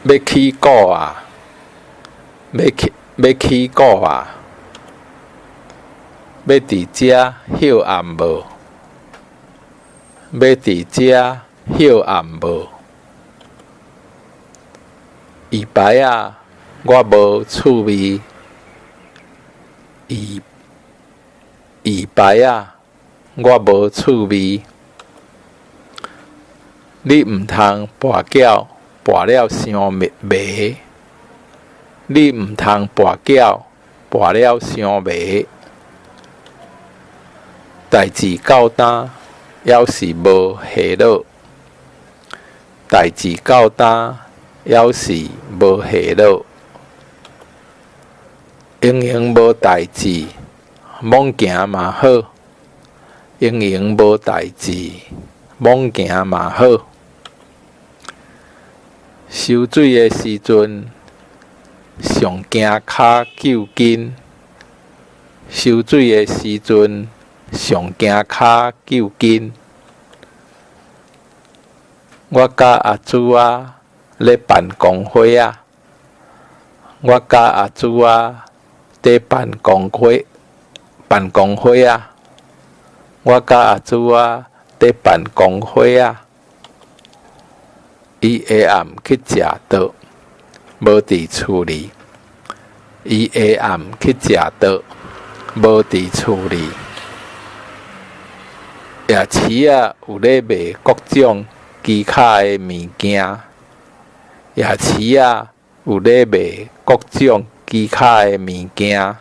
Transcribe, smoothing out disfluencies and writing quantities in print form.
要起鼓啊，要起鼓啊，要伫遮休暗无？要伫遮休暗无？鱼排啊，我无趣味。鱼排啊，我无趣味。你毋通跋筊跋了伤迷，你毋通跋筊跋了伤迷。代志到担，还是无下落；代志到担，还是无下落。闲闲无代志，罔行嘛好；闲闲无代志，罔行嘛好。收水的时阵，上惊骹究紧；收水的时阵，上惊骹究紧。我甲阿珠仔咧办公会啊，我甲阿珠仔伫办公会啊，我甲阿珠仔伫办公会啊。伊下暗去食倒，无伫厝里。伊下暗去食倒，无伫厝里。夜市啊有咧卖各种机卡的物件。夜市啊有咧卖各种机卡的物件。